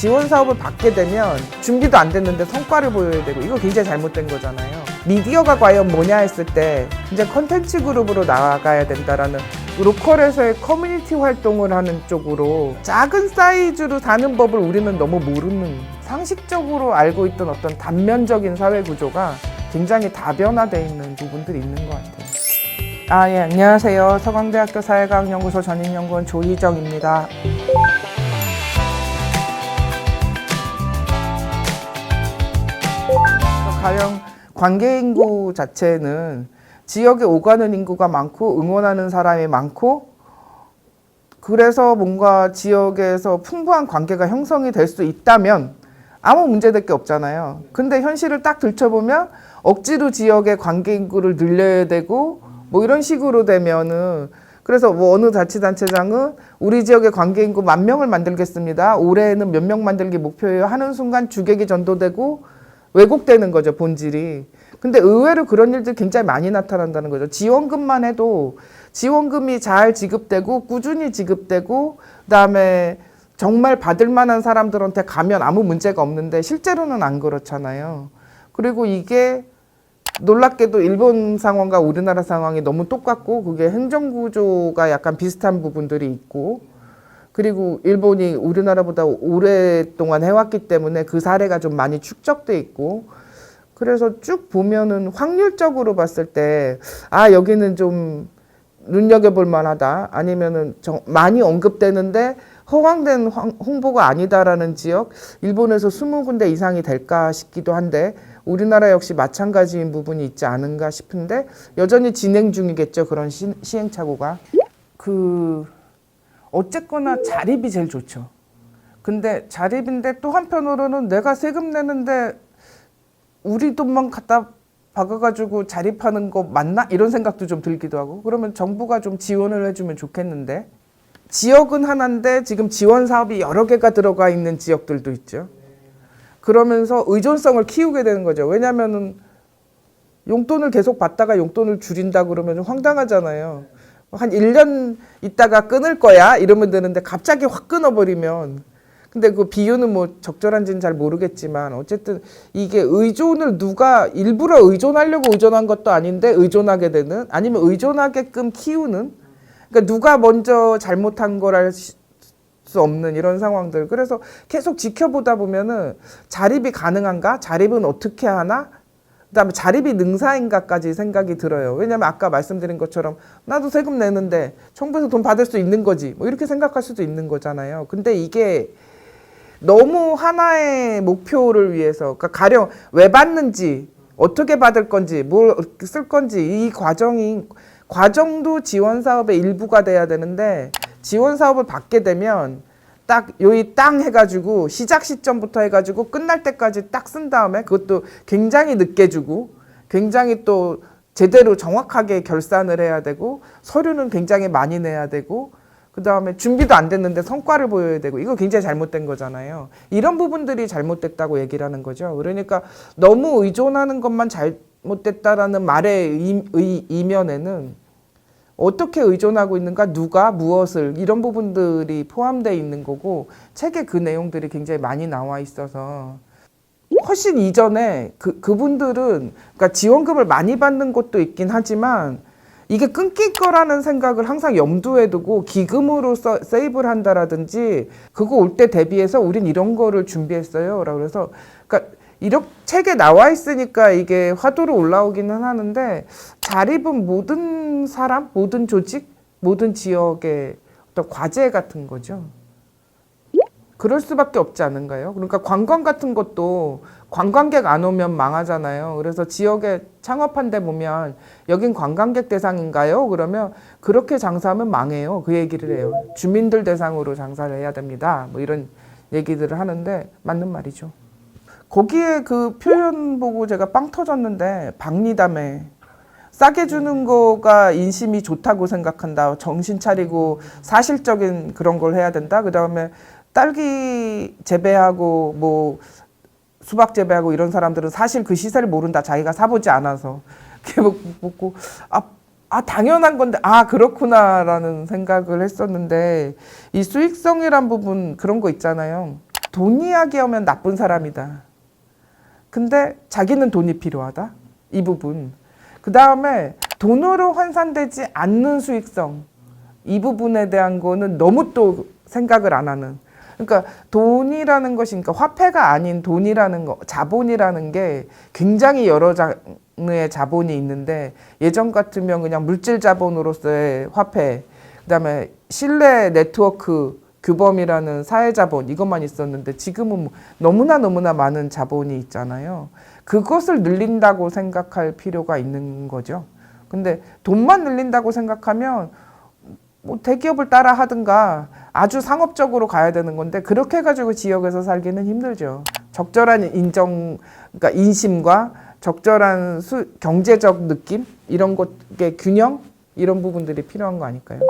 지원 사업을 받게 되면 준비도 안 됐는데 성과를 보여야 되고 이거 굉장히 잘못된 거잖아요. 미디어가 과연 뭐냐 했을 때 이제 컨텐츠 그룹으로 나아가야 된다라는 로컬에서의 커뮤니티 활동을 하는 쪽으로 작은 사이즈로 사는 법을 우리는 너무 모르는 상식적으로 알고 있던 어떤 단면적인 사회 구조가 굉장히 다변화되어 있는 부분들이 있는 것 같아요. 예, 안녕하세요. 서강대학교 사회과학연구소 전임연구원 조희정입니다. 가령 관계 인구 자체는 지역에 오가는 인구가 많고 응원하는 사람이 많고 그래서 뭔가 지역에서 풍부한 관계가 형성이 될 수 있다면 아무 문제될 게 없잖아요. 근데 현실을 딱 들춰보면 억지로 지역의 관계 인구를 늘려야 되고 뭐 이런 식으로 되면은 그래서 뭐 어느 자치단체장은 우리 지역의 관계 인구 10,000명을 만들겠습니다. 올해는 몇 명 만들기 목표예요. 하는 순간 주객이 전도되고 왜곡되는 거죠, 본질이. 근데 의외로 그런 일들이 굉장히 많이 나타난다는 거죠. 지원금만 해도 지원금이 잘 지급되고 꾸준히 지급되고 그다음에 정말 받을 만한 사람들한테 가면 아무 문제가 없는데 실제로는 안 그렇잖아요. 그리고 이게 놀랍게도 일본 상황과 우리나라 상황이 너무 똑같고 그게 행정구조가 약간 비슷한 부분들이 있고 그리고 일본이 우리나라보다 오랫동안 해왔기 때문에 그 사례가 좀 많이 축적돼 있고 그래서 쭉 보면은 확률적으로 봤을 때 여기는 좀 눈여겨볼 만하다 아니면은 많이 언급되는데 허황된 홍보가 아니다라는 지역 일본에서 20군데 이상이 될까 싶기도 한데 우리나라 역시 마찬가지인 부분이 있지 않은가 싶은데 여전히 진행 중이겠죠. 그런 시행착오가. 어쨌거나 자립이 제일 좋죠. 근데 자립인데 또 한편으로는 내가 세금 내는데 우리 돈만 갖다 박아가지고 자립하는 거 맞나? 이런 생각도 좀 들기도 하고 그러면 정부가 좀 지원을 해주면 좋겠는데 지역은 하나인데 지금 지원 사업이 여러 개가 들어가 있는 지역들도 있죠. 그러면서 의존성을 키우게 되는 거죠. 왜냐하면은 용돈을 계속 받다가 용돈을 줄인다 그러면 좀 황당하잖아요. 한 1년 있다가 끊을 거야 이러면 되는데 갑자기 확 끊어버리면 근데 그 비유는 뭐 적절한지는 잘 모르겠지만 어쨌든 이게 의존을 누가 일부러 의존하려고 의존한 것도 아닌데 의존하게 되는 아니면 의존하게끔 키우는 그러니까 누가 먼저 잘못한 걸 알 수 없는 이런 상황들 그래서 계속 지켜보다 보면은 자립이 가능한가 자립은 어떻게 하나 그다음에 자립이 능사인가까지 생각이 들어요. 왜냐하면 아까 말씀드린 것처럼 나도 세금 내는데 정부에서 돈 받을 수 있는 거지 뭐 이렇게 생각할 수도 있는 거잖아요. 근데 이게 너무 하나의 목표를 위해서 그러니까 가령 왜 받는지 어떻게 받을 건지 뭘 쓸 건지 이 과정도 지원 사업의 일부가 돼야 되는데 지원 사업을 받게 되면 딱 여기 땅 해가지고 시작 시점부터 해가지고 끝날 때까지 딱 쓴 다음에 그것도 굉장히 늦게 주고 굉장히 또 제대로 정확하게 결산을 해야 되고 서류는 굉장히 많이 내야 되고 그 다음에 준비도 안 됐는데 성과를 보여야 되고 이거 굉장히 잘못된 거잖아요. 이런 부분들이 잘못됐다고 얘기를 하는 거죠. 그러니까 너무 의존하는 것만 잘못됐다라는 말의 이면에는 어떻게 의존하고 있는가, 누가, 무엇을 이런 부분들이 포함되어 있는 거고 책에 그 내용들이 굉장히 많이 나와 있어서 훨씬 이전에 그분들은 그러니까 지원금을 많이 받는 곳도 있긴 하지만 이게 끊길 거라는 생각을 항상 염두에 두고 기금으로 세이브를 한다라든지 그거 올 때 대비해서 우린 이런 거를 준비했어요. 라고 그래서 그러니까 이렇게 책에 나와 있으니까 이게 화두로 올라오기는 하는데 자립은 모든 사람, 모든 조직, 모든 지역의 어떤 과제 같은 거죠. 그럴 수밖에 없지 않은가요? 그러니까 관광 같은 것도 관광객 안 오면 망하잖아요. 그래서 지역에 창업한 데 보면 여긴 관광객 대상인가요? 그러면 그렇게 장사하면 망해요. 그 얘기를 해요. 주민들 대상으로 장사를 해야 됩니다. 뭐 이런 얘기들을 하는데 맞는 말이죠. 거기에 그 표현 보고 제가 빵 터졌는데 박리담에 싸게 주는 거가 인심이 좋다고 생각한다. 정신 차리고 사실적인 그런 걸 해야 된다. 그다음에 딸기 재배하고 뭐 수박 재배하고 이런 사람들은 사실 그 시세를 모른다. 자기가 사보지 않아서. 이렇게 먹고 당연한 건데 그렇구나라는 생각을 했었는데 이 수익성이란 부분 그런 거 있잖아요. 돈 이야기하면 나쁜 사람이다. 근데 자기는 돈이 필요하다. 이 부분. 그 다음에 돈으로 환산되지 않는 수익성. 이 부분에 대한 거는 너무 또 생각을 안 하는. 그러니까 돈이라는 것이, 그러니까 화폐가 아닌 돈이라는 거, 자본이라는 게 굉장히 여러 장르의 자본이 있는데, 예전 같으면 그냥 물질 자본으로서의 화폐, 그다음에 신뢰 네트워크 규범이라는 사회 자본, 이것만 있었는데 지금은 너무나 많은 자본이 있잖아요. 그것을 늘린다고 생각할 필요가 있는 거죠. 근데 돈만 늘린다고 생각하면 뭐 대기업을 따라 하든가 아주 상업적으로 가야 되는 건데, 그렇게 해가지고 지역에서 살기는 힘들죠. 적절한 그러니까 인심과 적절한 경제적 느낌, 이런 것의 균형, 이런 부분들이 필요한 거 아닐까요?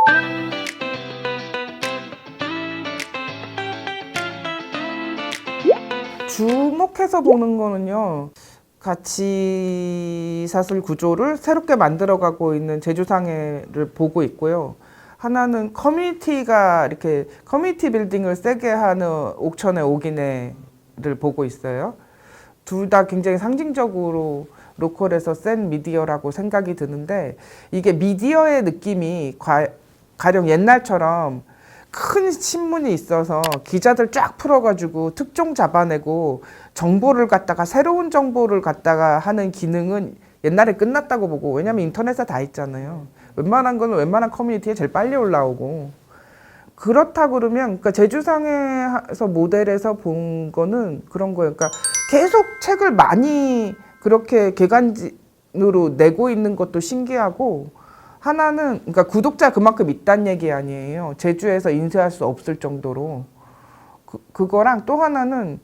주목해서 보는 거는요, 가치사슬 구조를 새롭게 만들어가고 있는 제주상해를 보고 있고요. 하나는 커뮤니티가 이렇게 커뮤니티 빌딩을 세게 하는 옥천의 오기네를 보고 있어요. 둘 다 굉장히 상징적으로 로컬에서 센 미디어라고 생각이 드는데, 이게 미디어의 느낌이 가령 옛날처럼 큰 신문이 있어서 기자들 쫙 풀어가지고 특종 잡아내고 정보를 갖다가, 새로운 정보를 갖다가 하는 기능은 옛날에 끝났다고 보고, 왜냐면 인터넷에 다 있잖아요. 웬만한 거는 웬만한 커뮤니티에 제일 빨리 올라오고. 그렇다 그러면, 그러니까 제주상해에서 모델에서 본 거는 그런 거예요. 그러니까 계속 책을 많이 그렇게 개간으로 내고 있는 것도 신기하고, 하나는 그러니까 구독자 그만큼 있다는 얘기 아니에요. 제주에서 인쇄할 수 없을 정도로. 그거랑 또 하나는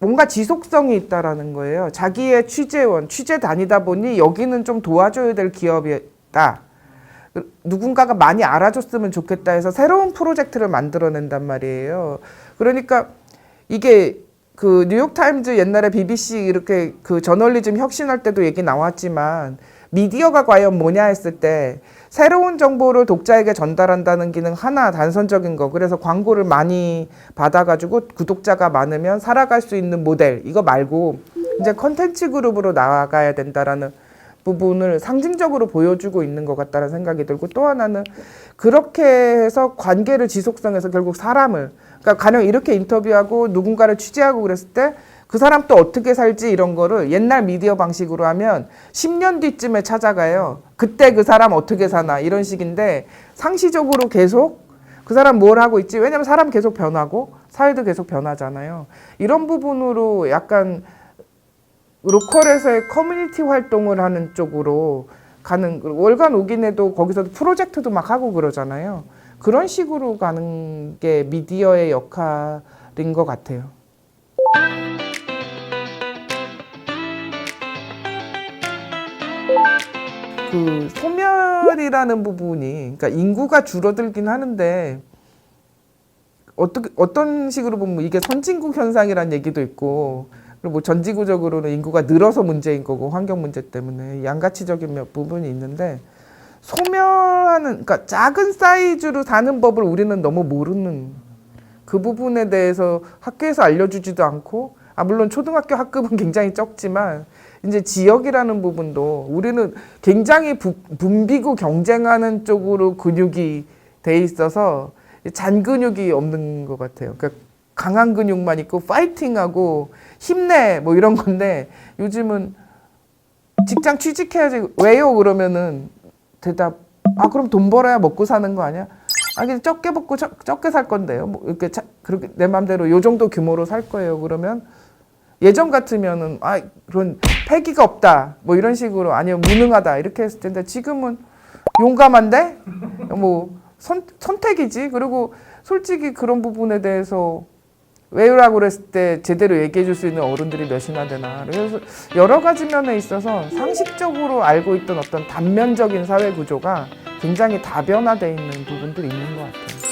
뭔가 지속성이 있다라는 거예요. 자기의 취재 다니다 보니 여기는 좀 도와줘야 될 기업이다. 누군가가 많이 알아줬으면 좋겠다 해서 새로운 프로젝트를 만들어낸단 말이에요. 그러니까 이게 그 뉴욕타임즈, 옛날에 BBC 이렇게 그 저널리즘 혁신할 때도 얘기 나왔지만, 미디어가 과연 뭐냐 했을 때 새로운 정보를 독자에게 전달한다는 기능 하나, 단선적인 거. 그래서 광고를 많이 받아가지고 구독자가 많으면 살아갈 수 있는 모델, 이거 말고 이제 컨텐츠 그룹으로 나아가야 된다라는 부분을 상징적으로 보여주고 있는 것 같다는 생각이 들고, 또 하나는 그렇게 해서 관계를 지속성해서 결국 사람을, 그러니까 가령 이렇게 인터뷰하고 누군가를 취재하고 그랬을 때 그 사람 또 어떻게 살지, 이런 거를 옛날 미디어 방식으로 하면 10년 뒤쯤에 찾아가요. 그때 그 사람 어떻게 사나, 이런 식인데, 상시적으로 계속 그 사람 뭘 하고 있지, 왜냐면 사람 계속 변하고 사회도 계속 변하잖아요. 이런 부분으로 약간 로컬에서의 커뮤니티 활동을 하는 쪽으로 가는, 월간 오기네도 거기서도 프로젝트도 막 하고 그러잖아요. 그런 식으로 가는 게 미디어의 역할인 것 같아요. 그 소멸이라는 부분이, 그러니까 인구가 줄어들긴 하는데, 어떤 식으로 보면 이게 선진국 현상이라는 얘기도 있고, 그리고 뭐 전지구적으로는 인구가 늘어서 문제인 거고, 환경 문제 때문에 양가치적인 몇 부분이 있는데, 소멸하는, 그러니까 작은 사이즈로 사는 법을 우리는 너무 모르는, 그 부분에 대해서 학교에서 알려주지도 않고, 물론 초등학교 학급은 굉장히 적지만 이제 지역이라는 부분도 우리는 굉장히 붐비고 경쟁하는 쪽으로 근육이 돼 있어서 잔 근육이 없는 것 같아요. 그러니까 강한 근육만 있고 파이팅하고 힘내 뭐 이런 건데, 요즘은 직장 취직해야지, 왜요? 그러면은 대답, 그럼 돈 벌어야 먹고 사는 거 아니야? 그냥 적게 먹고 적게 살 건데요. 뭐 이렇게 그렇게 내 맘대로 요 정도 규모로 살 거예요. 그러면 예전 같으면은 그런 패기가 없다 뭐 이런 식으로, 아니면 무능하다 이렇게 했을 텐데, 지금은 용감한데 뭐 선택이지. 그리고 솔직히 그런 부분에 대해서 왜라고 그랬을 때 제대로 얘기해 줄 수 있는 어른들이 몇이나 되나. 그래서 여러 가지 면에 있어서 상식적으로 알고 있던 어떤 단면적인 사회 구조가 굉장히 다변화되어 있는 부분들이 있는 것 같아요.